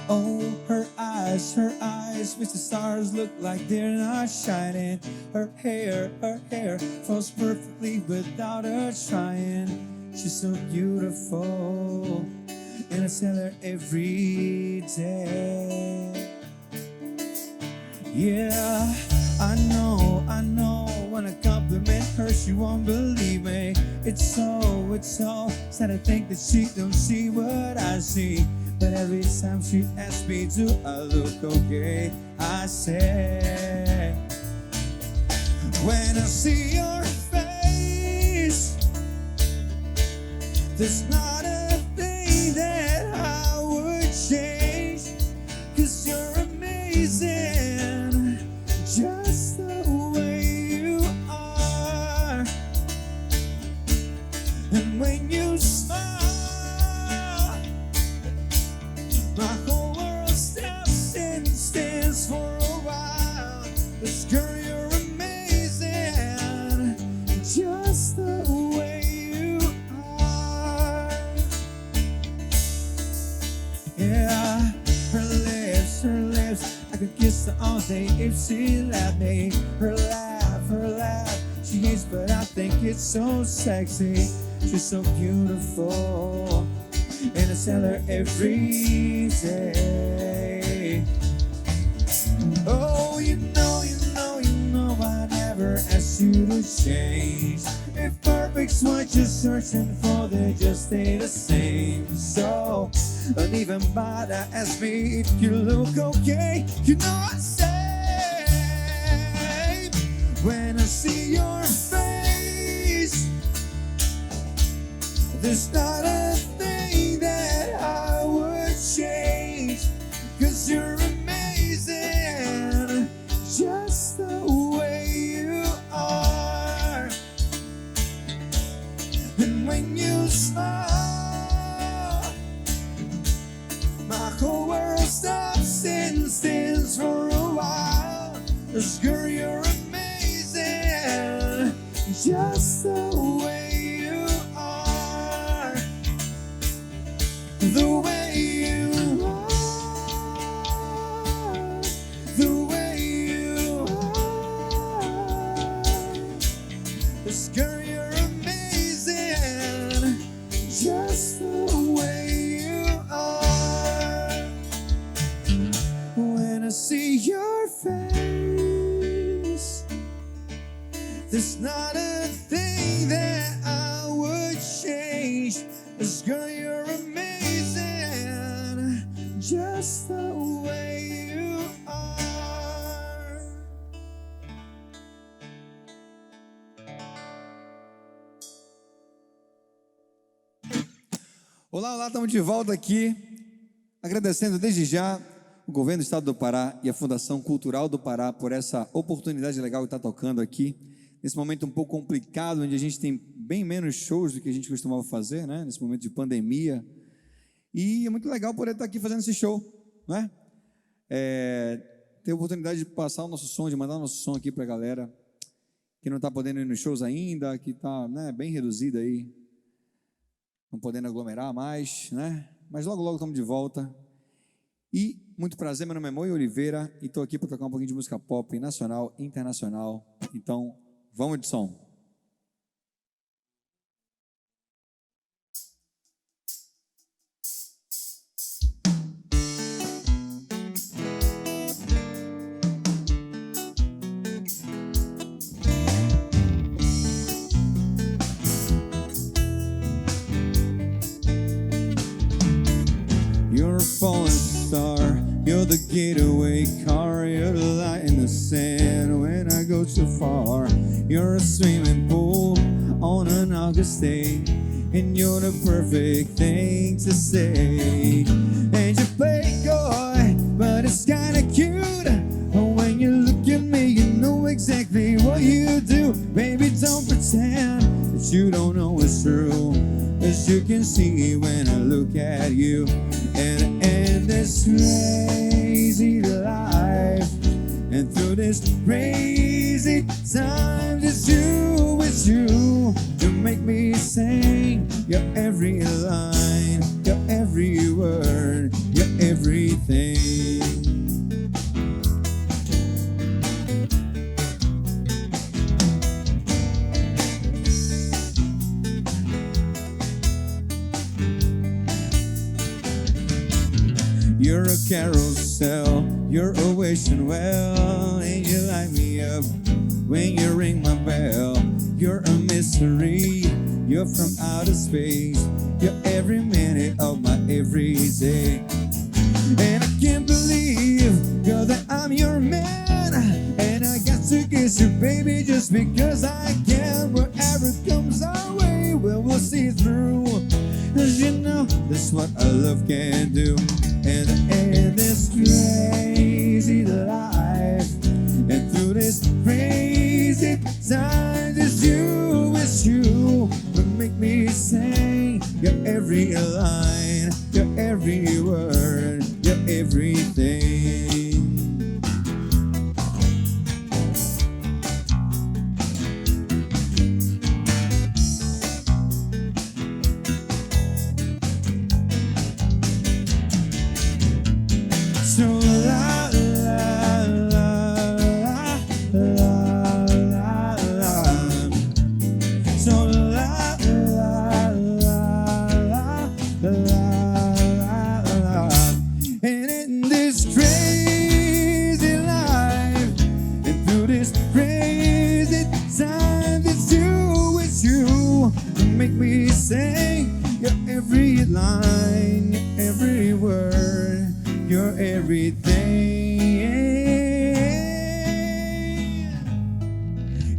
Oh, her eyes, makes the stars look like they're not shining. Her hair falls perfectly without her trying. She's so beautiful, and I tell her every day. Yeah, I know, when I compliment her, she won't believe me. It's so sad to think that she don't see what I see. But every time she asks me, do I look okay? I say, when I see your face, there's not a thing that I would change. 'Cause you're amazing, just the way you are. And when you smile, my whole world stops and stands for a while. 'Cause girl, you're amazing, just the way you are. Yeah, her lips, I could kiss her all day if she let me. Her laugh, she hates but I think it's so sexy. She's so beautiful, and I tell her every day. Oh, you know, I never asked you to change. If perfect's what you're searching for, they just stay the same. So don't even bother ask me if you look okay. You know I say, when I see your face, there's not a thing that I would change. 'Cause you're amazing, just the way you are. And when you smile, my whole world stops and stands for a while. 'Cause girl, you're amazing, just the way you are. The way you are, the way you are. 'Cause girl, you're amazing, just the way you are. When I see your face, there's not a thing that I would change. 'Cause girl, you're amazing, just the way you are. Olá, estamos de volta aqui, agradecendo desde já o Governo do Estado do Pará e a Fundação Cultural do Pará por essa oportunidade legal que está tocando aqui, nesse momento um pouco complicado, onde a gente tem bem menos shows do que a gente costumava fazer, né? Nesse momento de pandemia. E é muito legal poder estar aqui fazendo esse show, né? Ter a oportunidade de passar o nosso som, de mandar o nosso som aqui para a galera que não está podendo ir nos shows ainda, que está, né, bem reduzido aí, não podendo aglomerar mais, né? Mas logo, logo estamos de volta. E muito prazer, meu nome é Moi Oliveira e estou aqui para tocar um pouquinho de música pop nacional e internacional. Então, vamos de som. You're a falling star, you're the getaway car, you're the light in the sand when I go too far. You're a swimming pool on an August day, and you're the perfect thing to say. And you play coy, but it's kinda cute. When you look at me, you know exactly what you do. Baby, don't pretend that you don't know it's true, as you can see when I look at you. And this crazy life, and through this crazy time, it's you, you make me sing your every line, your every word, your everything. You're a carousel, you're a wishing well, and you light me up when you ring my bell. You're a mystery, you're from outer space, you're every minute of my everyday. And I can't believe, girl, that I'm your man, and I got to kiss you, baby, just because I can. Whatever comes our way, well, we'll see through. 'Cause you know, that's what our love can do. And in this crazy life, and through this crazy time, it's you that make me sing your every line, your every word, your everything. So la la la la la la. So la la la la la. And in this crazy life, and through this crazy time, it's you make me sing your every line, your every word, your everything,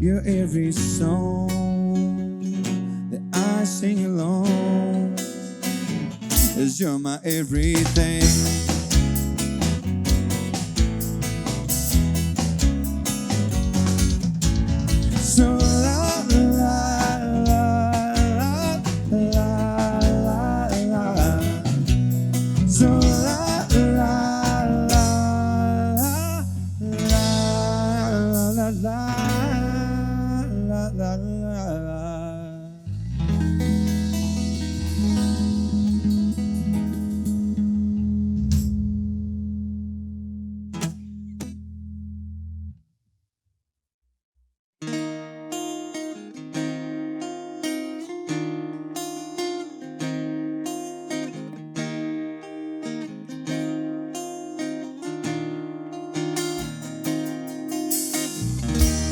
your every song that I sing along, 'cause you're my everything. So la la la la la la. So la la la la la la la la.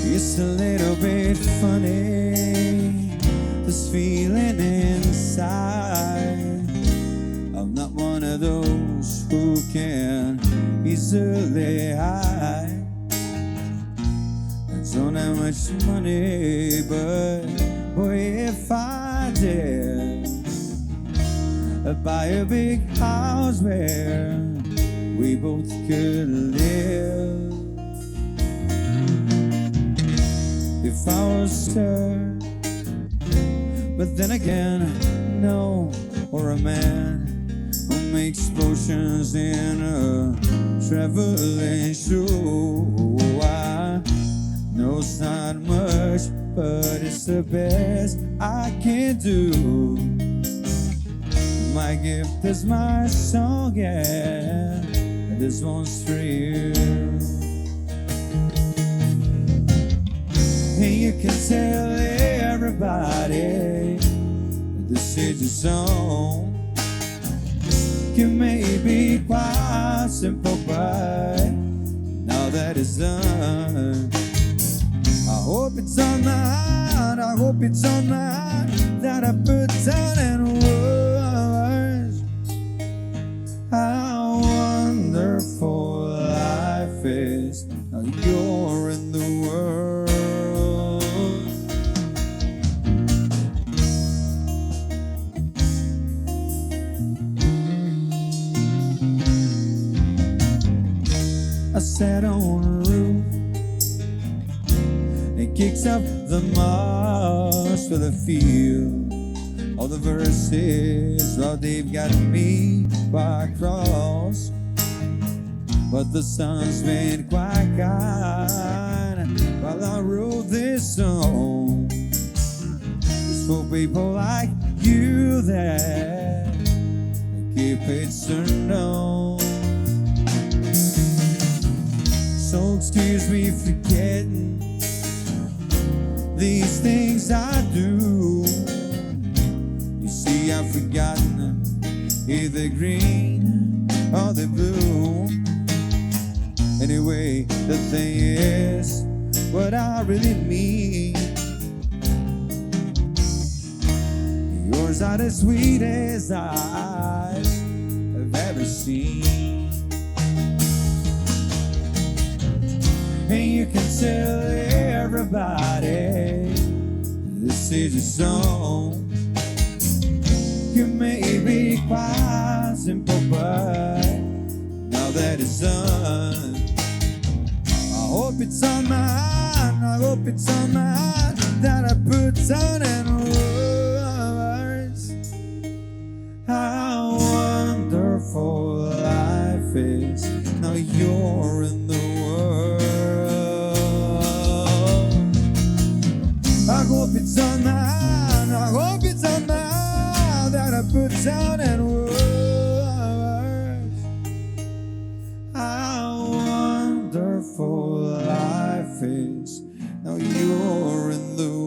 It's a little bit funny, this feeling inside. I'm not one of those who can easily hide. I don't have much money, but boy, if I did, I'd buy a big house where we both could live. If I was stirred, but then again, no, or a man who makes potions in a traveling show. I know it's not much, but it's the best I can do. My gift is my song, yeah, and this one's for you. And you can tell everybody that this is your song. It may be quite simple, but now that it's done, I hope it's on my heart, I hope it's on my heart, that I put down in words how wonderful life is. Now you're in the world. I sat on a roof and kicks up the moss for the field. All the verses, well, they've got me quite cross, but the sun's been quite kind while I wrote this song. It's for people like you that keep it turned on. So excuse me for getting these things I do. You see, I've forgotten either green all they bloom. Anyway, the thing is, what I really mean, yours are the sweetest eyes I've ever seen. And you can tell everybody this is your song. You may be quite simple, but now that it's done, I hope it's on mine, I hope it's on mine, that I put down in words. How wonderful life is, now you're in the world. I hope it's on mine, I hope it's on mine, that I put down in words. How wonderful life is, now you're in the world.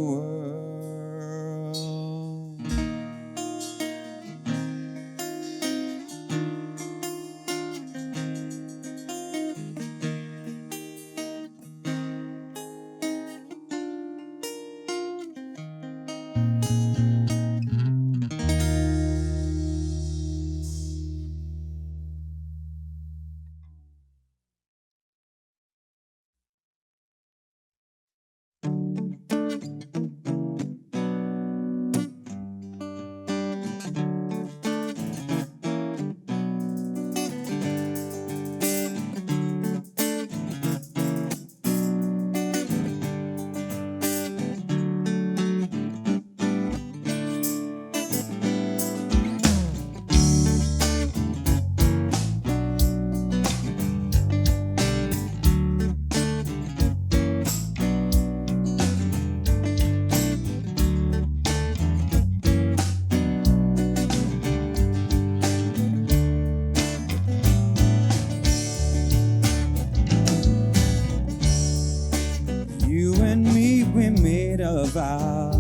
You and me, we made a vow,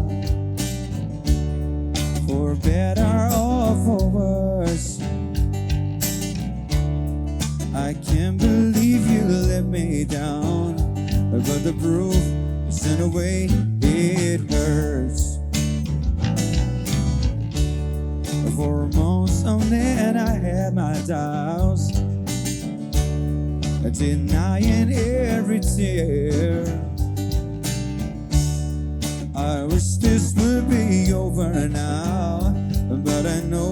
for better or for worse. I can't believe you let me down, but the proof is in a way it hurts. For months on end I had my doubts, denying every tear. I wish this would be over now, but I know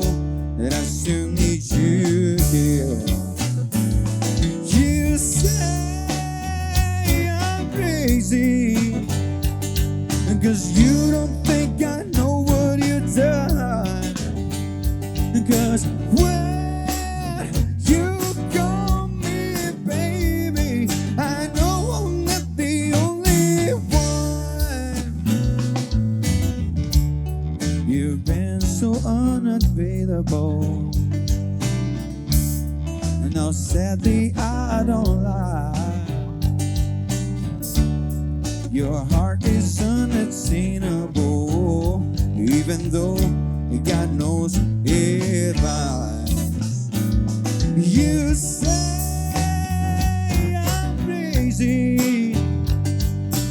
that I still need you here. You say I'm crazy, 'cause you don't think I know what you've done. 'Cause when you call me baby, I know I'm not the only one. You've been so unavailable, and now sadly I don't lie. Your heart is unattainable, even though God knows it lies. You say I'm crazy,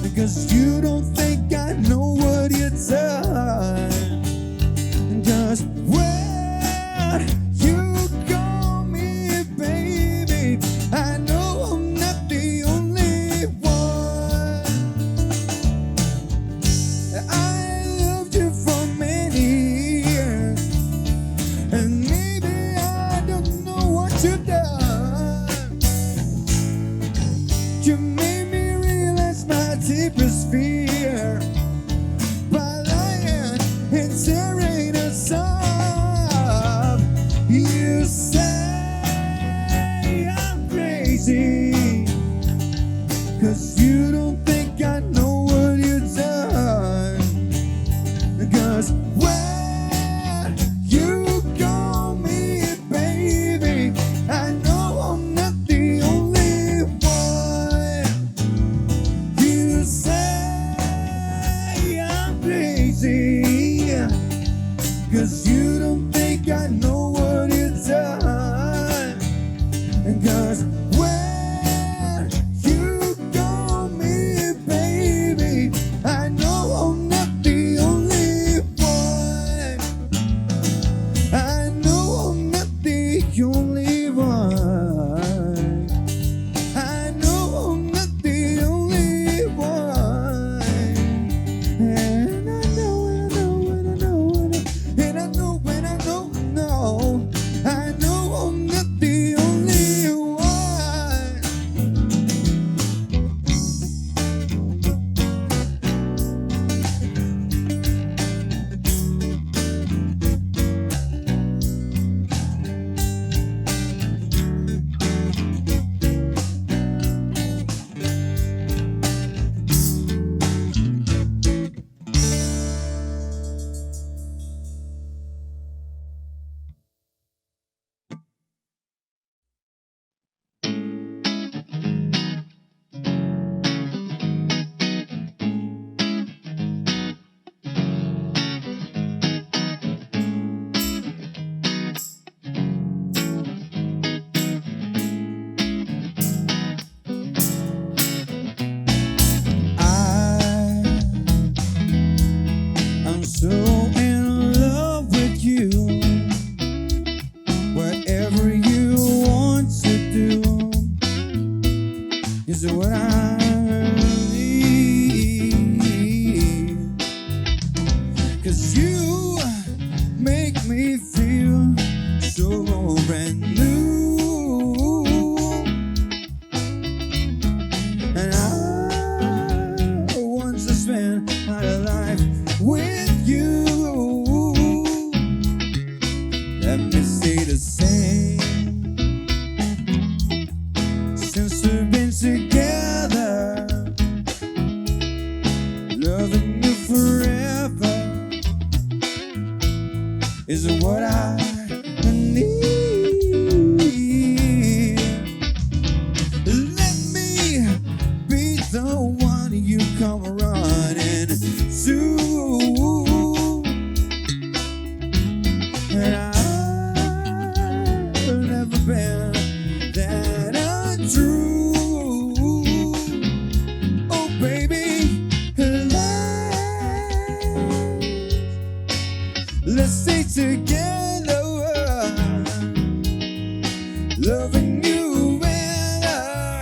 because you don't think I know what you've done. 'Cause when you call me baby, I know I'm not the only one. I loved you for many years, and maybe I don't know what you've done. You made me realize my deepest fear by lying and tearing us up. You say I'm crazy, 'cause you don't think I know what you've done. 'Cause when you call me baby, I know I'm not the only one. You say I'm crazy, 'cause you don't think I know what you've done. me feel so brand new. And I want to spend my life with you. Let me stay the same since we've been together, loving you forever is what I need. Let me be the one you come running to. And I've never been that untrue. Oh baby, let's stay together, loving you weather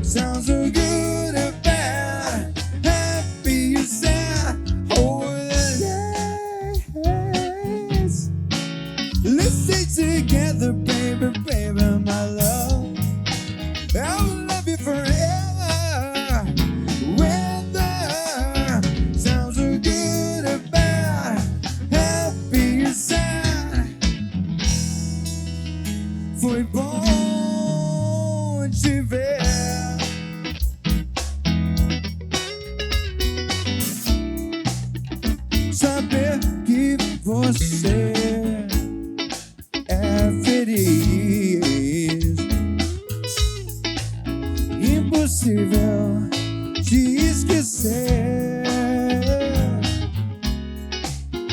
sounds so good or bad, happy or sad, over the days. Let's stay together, baby, baby, my love. I will love you forever. Weather sounds so good or bad, happy or sad. Foi bom te ver. Saber que você é feliz. Impossível te esquecer.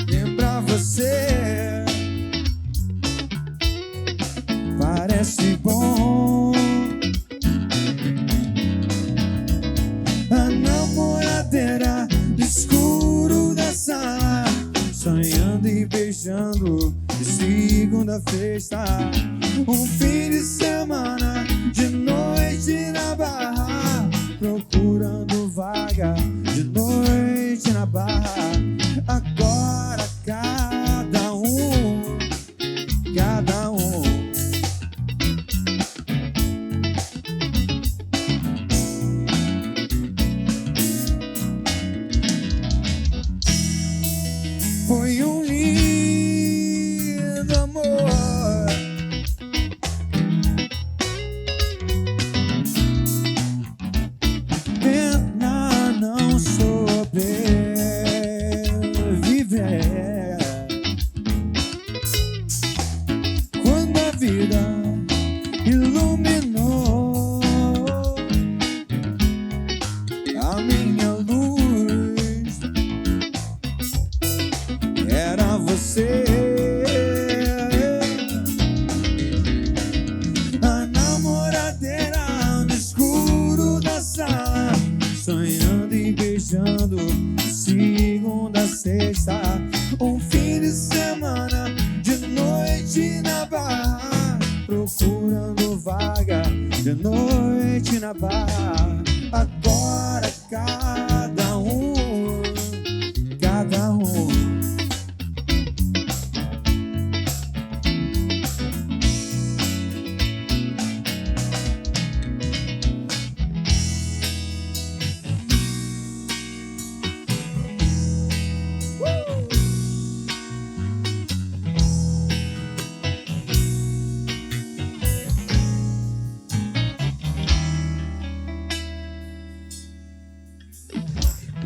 Lembrar você parece bom. A namoradeira no escuro da sala, sonhando e beijando de segunda a sexta. Fim de semana, de noite na barra, procurando vaga de noite na barra. Agora cada um. Foi lindo amor. Pena não sobreviver quando a vida iluminou a minha luz. Era você, a namoradeira no escuro da sala, sonhando e beijando de segunda a sexta. Fim de semana, de noite na barra, procurando vaga de noite na barra. Agora cada um.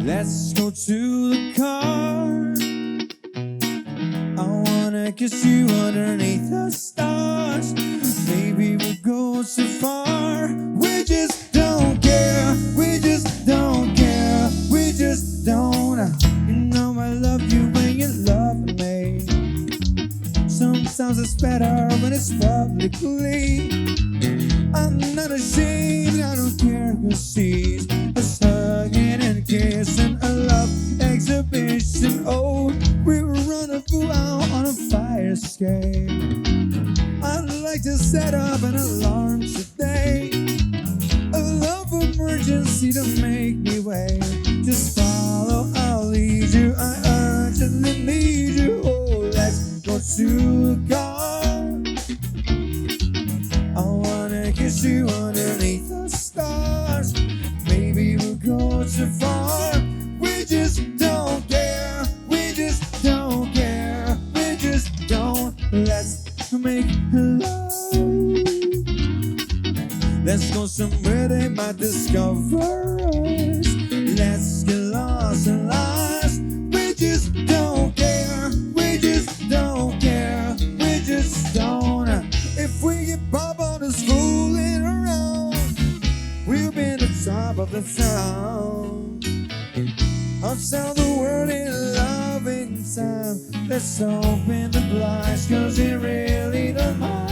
Let's go to the car. I wanna kiss you underneath the stars. Maybe we'll go so far. We just don't care. We just don't care. We just don't. You know I love you when you love me. Sometimes it's better when it's publicly. I'm not ashamed. I don't care who sees us hugging and kissing, a love exhibition. Oh, we rendezvous out on a fire escape. I'd like to set up an alarm today, a love emergency to make me wait. Just follow, I'll lead you. I urgently to the car. I wanna kiss you underneath the stars. Maybe we'll go too far. We just don't care. We just don't care. We just don't. Let's make love. Let's go somewhere they might discover us. Let's get lost and lost. We just don't care. We just don't care. We just don't. If we get Bob on us fooling around, we'll be at the top of the town. I'll tell the world in love in time. Let's open the blinds, 'cause it really don't mind.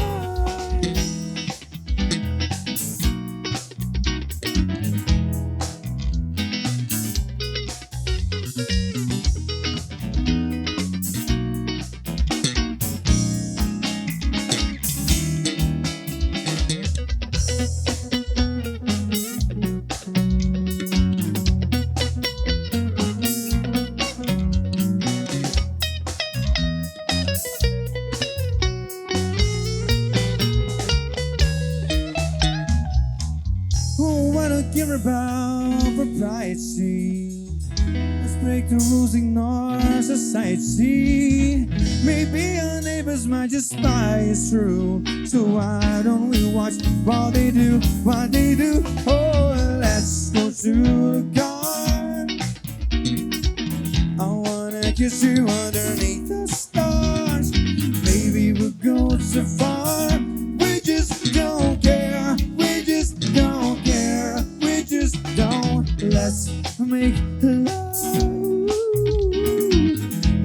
Care about propriety. Let's break the rules, ignore society. Maybe our neighbors might just spy us through. So why don't we watch while they do what they do? Oh, let's go to the car. I wanna kiss you underneath the stars. Maybe we'll go too far. We just don't care. We just don't care. We just don't. Let's make love.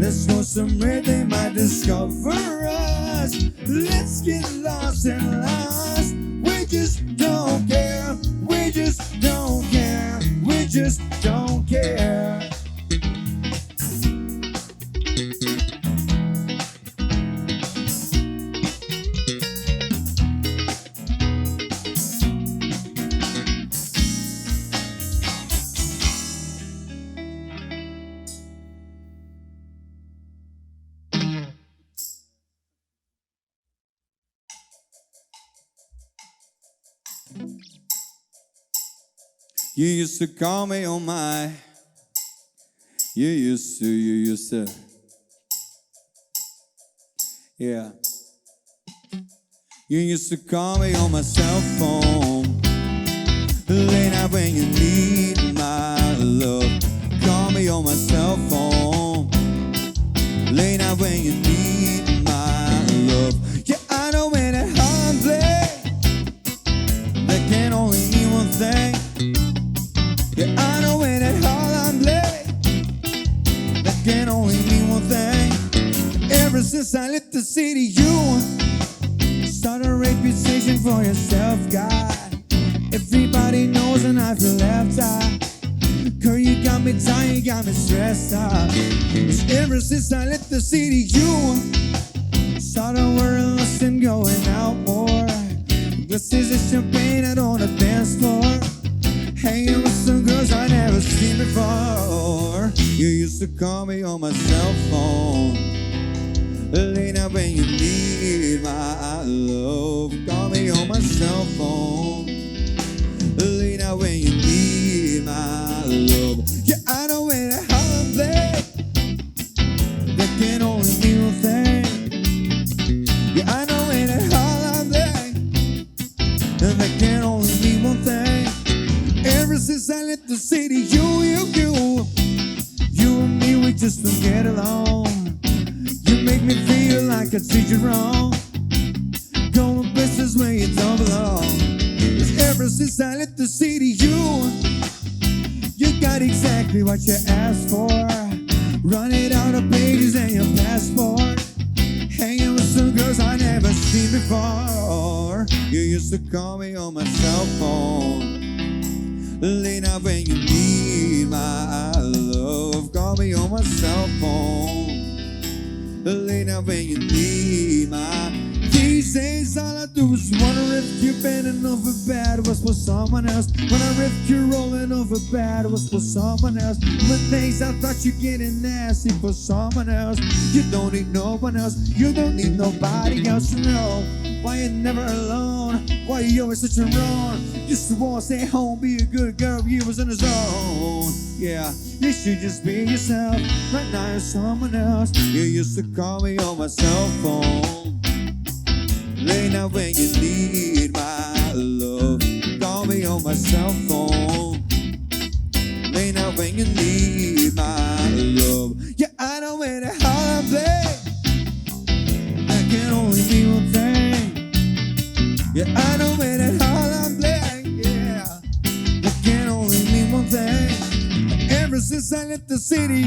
Let's go somewhere they might discover us. Let's get lost and lost. We just don't care. We just don't care. We just don't care. You used to call me on my. You used to. Yeah. You used to call me on my cell phone. Late night when you need my love. Call me on my cell phone. Late night when you need my love. Yeah, I know when that heart play, that can only mean one thing. Yeah, I know when that hotline play, that can only mean one thing. Ever since I left the city, you started a reputation for yourself, God. Everybody knows and I feel left out. Girl, you got me tired, you got me stressed out. Ever since I left the city, you started wearing less and going out more. Glasses of champagne out on the dance floor. Hanging with some girls I never seen before. You used to call me on my cell phone. Late night when you need my love. Call me on my cell phone. Late night when you need my love. Yeah, I know when that holiday, that can only mean one thing. Yeah, I know when that holiday, that can only mean one thing. Ever since I left the city, you and me, we just don't get along. You make me feel like I treat you wrong. Going places where you don't belong. 'Cause ever since I left the city, you got exactly what you asked for. Running out of pages and your passport. Hanging with some girls I never seen before. You used to call me on my cell phone. Late night when you need my love. Call me on my cell phone. Late night when you need my. These days all I do is wonder if you're bending over bad was for someone else. Wonder if you're rolling over bad was for someone else. When days I thought you're getting nasty for someone else. You don't need no one else, you don't need nobody else to know. Why you're never alone, why you always such a wrong. Used to want to stay home, be a good girl, you was in the zone. Yeah, you should just be yourself, right now you're someone else. You used to call me on my cell phone, late night when you need my love. Call me on my cell phone, late night when you need my love. Yeah, I know when the hard I play, I can only be one thing. Yeah, I know when that hard I'm playing. Yeah, I can only mean one thing. Ever since I left the city,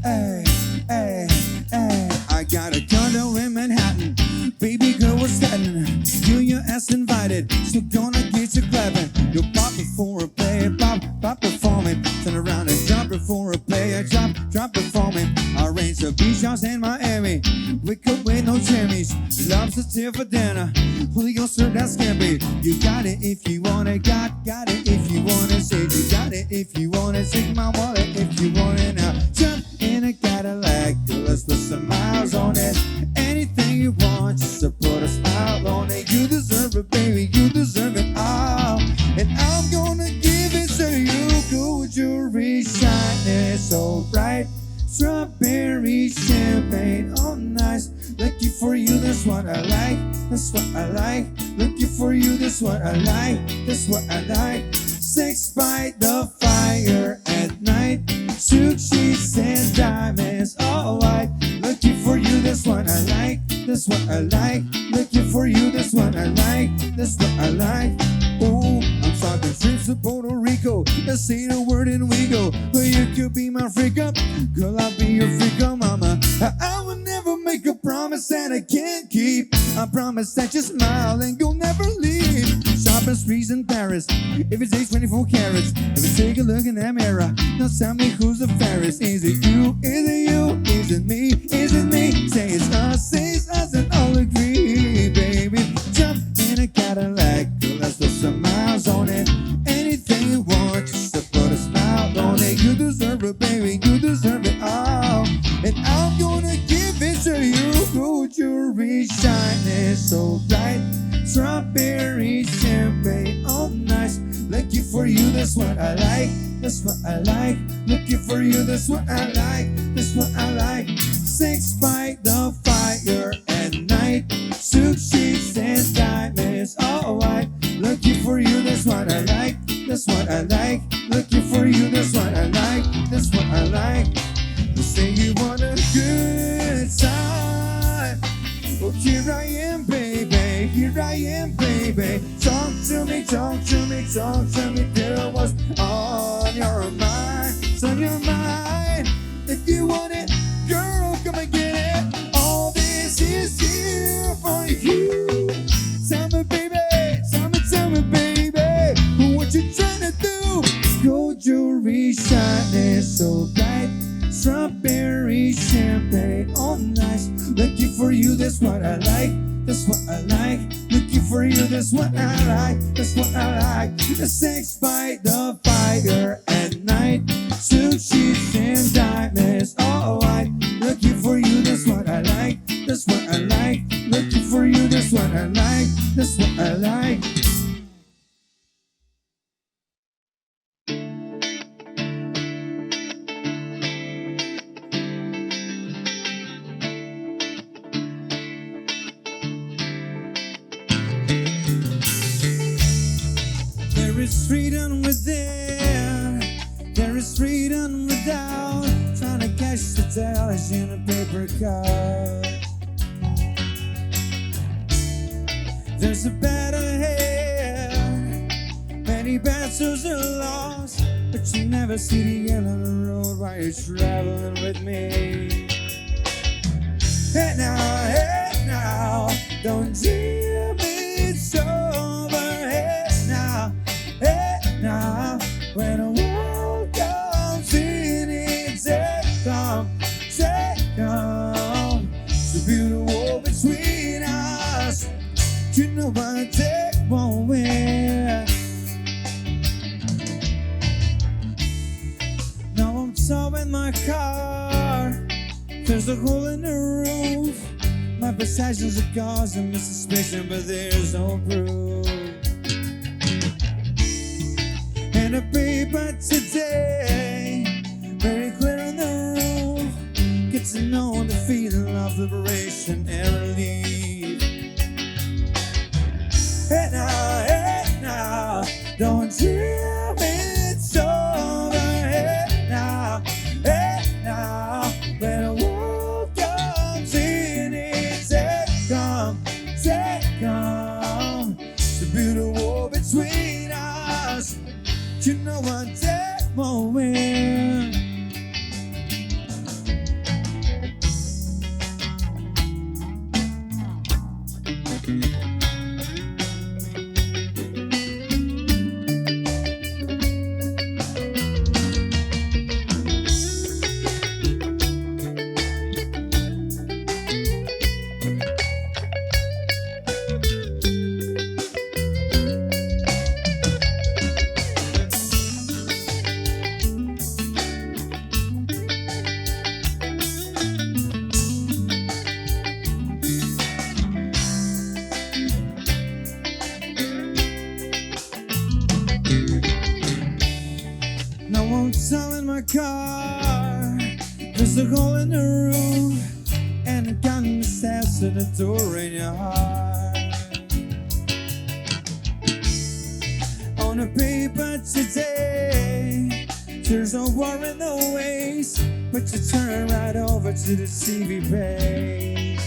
hey, hey, hey, I got a condo in Manhattan. Baby girl, what's happening? You and your ass invited, so gonna get you clapping. You'll pop it for a play, pop it for me. Turn around and drop it for a play, drop it for me. I arrange the beach house in Miami. Wake up with no jammies, lobster tail for dinner. Julio served that scampi. You got it if you want it, got it if you want it. Say you got it if you want it. Take my wallet if you want it now. Jump in a Cadillac, let's put some miles on it. Anything you want, just to put a smile on it. You deserve it, baby, you deserve it all. And I'm gonna give it to you. Gold jewelry shining so bright, strawberry champagne, all nice. Lucky for you, that's what I like, that's what I like. Lucky for you, that's what I like, that's what I like. Sex by the fire at night, silk sheets and diamonds, all white. Lucky for you, that's what I like, that's what I like. Lucky for you, that's what I like, that's what I like. Oh, I'm talking trips to Puerto Rico. Let's say the word and we go. Oh, you could be my freak up, girl, I'll be your freak up mama. I will never make a promise that I can't keep. I promise that you smile and you'll never leave. Shopping sprees in Paris, if it takes 24 carats. If you take a look in that mirror, now tell me who's the fairest. Is it you, is it you, is it me, is it me? Say it's us and all agree, baby. Jump in a Cadillac, girl, let's put some miles on it. Anything you want, just to put a smile on it. You deserve it, baby, you deserve it all. And I'm gonna give it to you. Gold jewelry shining so bright, strawberry champagne, all nice. Lucky for you, that's what I like, that's what I like. Lucky for you, that's what I like, that's what I like. Sex by the fire at night, silk sheets and diamonds, all white. Lucky for you, that's what I like, that's what I like. Lucky for you, that's what I like, that's what I like. You say you want a good time, well here I am, baby, here I am, baby. Talk to me, talk to me, talk to me, girl, what's on your mind? It's on your mind. If you want it, girl, come and get it. All this is here for you. Tell me, baby, tell me, baby, what you trying to do? Gold jewelry shining so bright, strawberry champagne, all nice. Lucky for you, that's what I like, that's what I like. Looking for you, that's what I like, that's what I like. The sex by the fire at night, silk sheets and diamonds, all white. Looking for you, that's what I like, that's what I like. Looking for you, that's what I like, that's what I like. There is freedom within, there is freedom without. Trying to catch the dollars in a paper cup. There's a battle ahead, Many pencils are lost, but you never see the end of the road while you're traveling with me. Hey now, don't dream it's over. Hey now, when the world comes in, it's take on. It's a beautiful between us. You know I take won't win. Now I'm towing my car. There's a hole in the roof. My possessions are causing me suspicion, but there's no proof. And the paper today, very clear on the roof. Get to know the feeling of liberation and relief. Hey now, don't dream it's over. Hey now, when the world comes in, it's take on. The beautiful between us. You know I take more win. Now I'm selling my car. There's a hole in the roof, and a gun steps to the door in your heart. On the paper today, there's no war in the waste, but you turn right over to the TV page.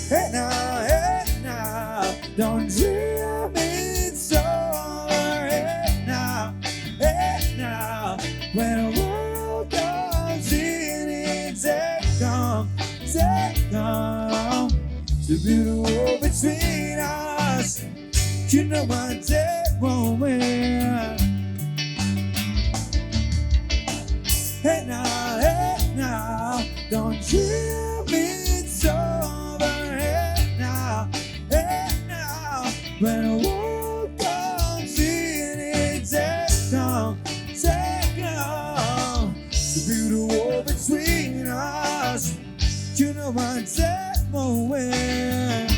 Hey now, don't dream it's over. Hey now, when the world comes in, it's take on. It's beautiful between us. You know I take won't win. Hey now, don't dream it's over. Hey now, when the world comes in, it's take on. It's beautiful between us. You know I take more win.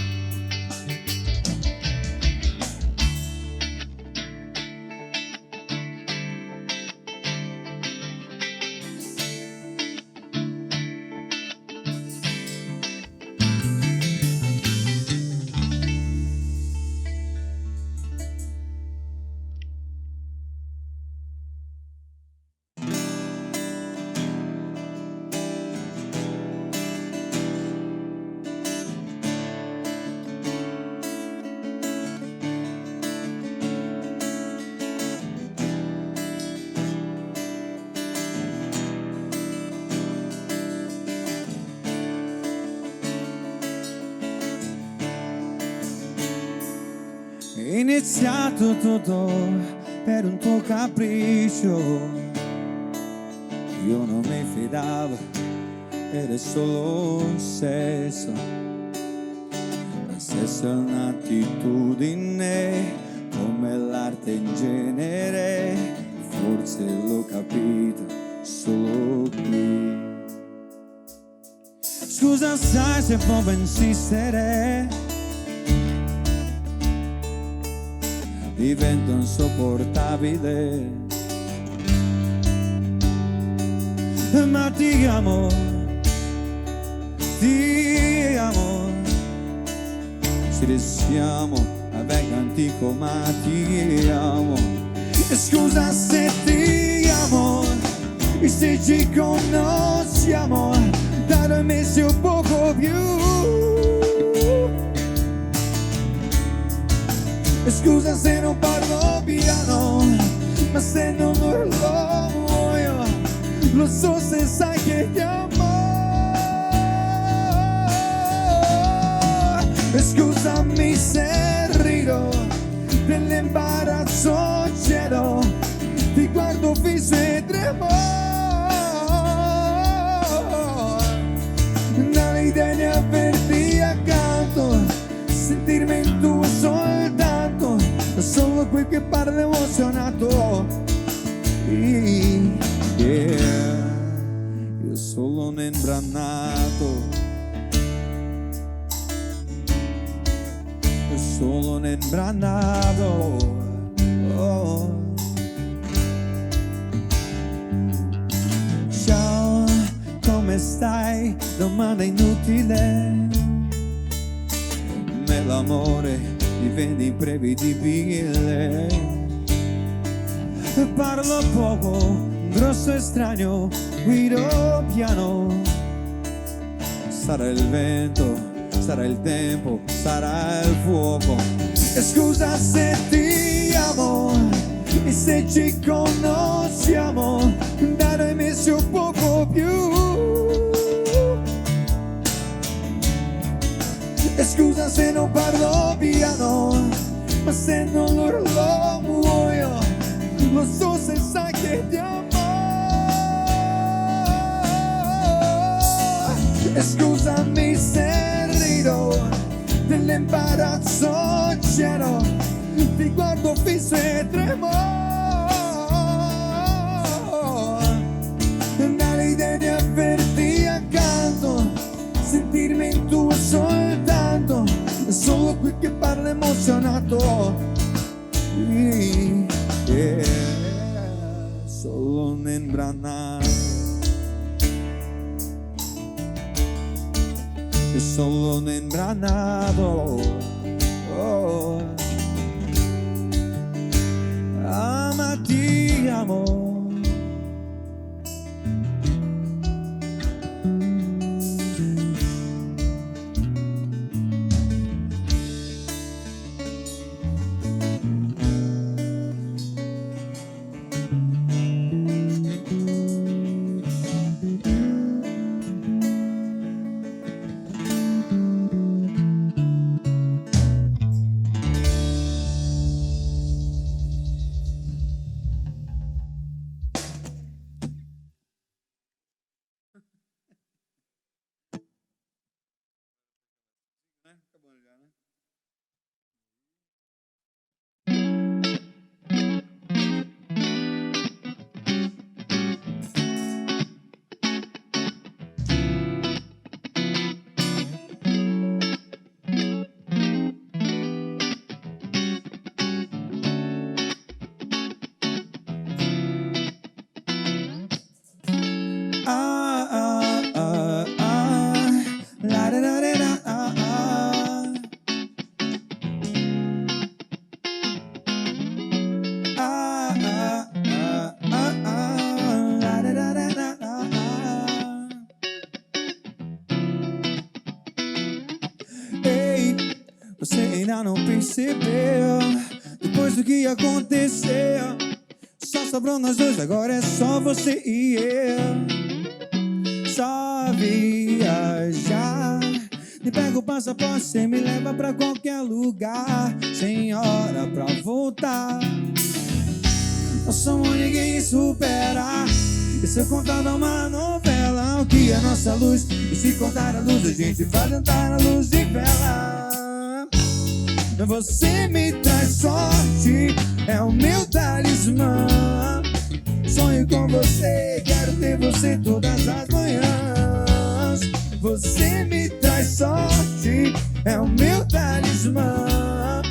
È iniziato tutto per un tuo capriccio. Io non mi fidavo, era solo sesso. Ma sesso è un'attitudine, come l'arte in genere. Forse l'ho capito solo qui. Scusa, sai se provo a insistere, diventa insopportabile, ma ti amo, ci restiamo a vecchio antico, ma ti amo. Scusa se ti amo, e se ci conosciamo da 2 mesi o poco più. Scusa se non parlo piano, ma se non urlo muoio. Lo so se sai che ti amo. Scusami se rido dell'imbarazzo cielo, ti guardo fisso e tremo dall'idea di averti accanto, sentirmi in tuo soltanto, solo quel che parla emozionato. Yeah, io sono un imbranato, io sono un imbranato. Oh. Ciao, come stai? Domanda inutile. Nell'amore diventi imprevedibile. Parlo poco, grosso estraneo, guido piano. Sarà il vento, sarà il tempo, sarà il fuoco. E scusa se ti amo, e se ci conosciamo, dare messi un poco più. E scusa se non parlo piano, ma se non urlo muoio. Lo so se sai che ti amo. E scusami se rido dell'imbarazzo cielo, ti guardo fisso e tremo dall'idea di averti accanto, sentirmi in tuo soltanto, solo qui che parla emozionato. Yeah, solo un imbranato, è solo un imbranato. Oh. Ama, ti amo. Você ainda não percebeu, depois do que aconteceu, só sobrou nós dois, agora é só você e eu. Só viajar, me pega o passaporte, cê me leva pra qualquer lugar, sem hora pra voltar. Não somos ninguém supera. E se eu contar uma novela, o que é nossa luz? E se contar a luz, a gente vai tentar a luz de vela. Você me traz sorte, é o meu talismã. Sonho com você, quero ter você todas as manhãs. Você me traz sorte, é o meu talismã.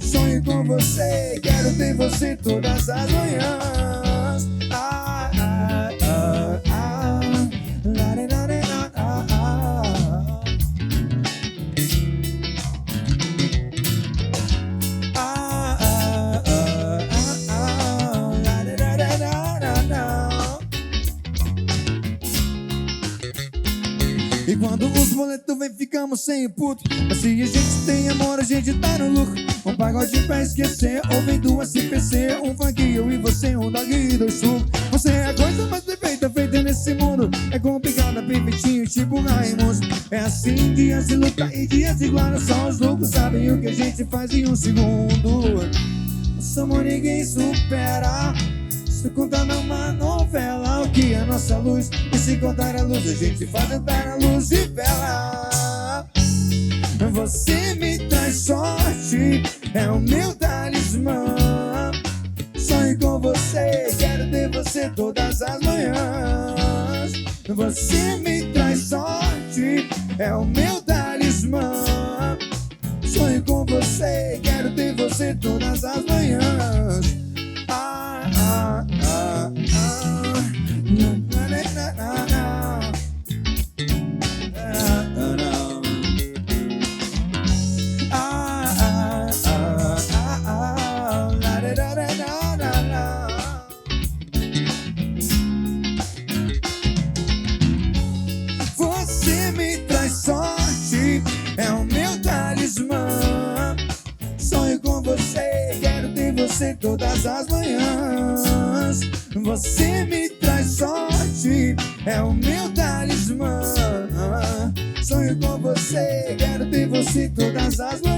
Sonho com você, quero ter você todas as manhãs. Ah, ah, ah, ah. La, la, la, la, ah, ah. Ah, ah, ah, ah. La, la, la, la, la, la. E quando os boletos vêm e ficamos sem o puto. Mas se a gente tem amor, a gente tá no lucro. Um pagode pra esquecer, ou vem duas CPC, um funk eu e você, um dog e dois sucos. Você é a coisa mais perfeita feita nesse mundo. É complicada, perfeitinho, tipo Raimundo. É assim, dias de luta e dias de glória. Só os loucos sabem o que a gente faz em um segundo. Nosso amor ninguém supera. Se contar numa novela o que é nossa luz, e se contar a luz a gente faz entrar a luz de vela. Você me traz sorte, é o meu talismã. Sonho com você, quero ter você todas as manhãs. Você me traz sorte, é o meu talismã. Sonho com você, quero ter você todas as manhãs. Você me traz sorte, é o meu talismã. Sonho com você, quero ter você todas as manhãs. Você me traz sorte, é o meu talismã. Sonho com você, quero ter você todas as manhãs.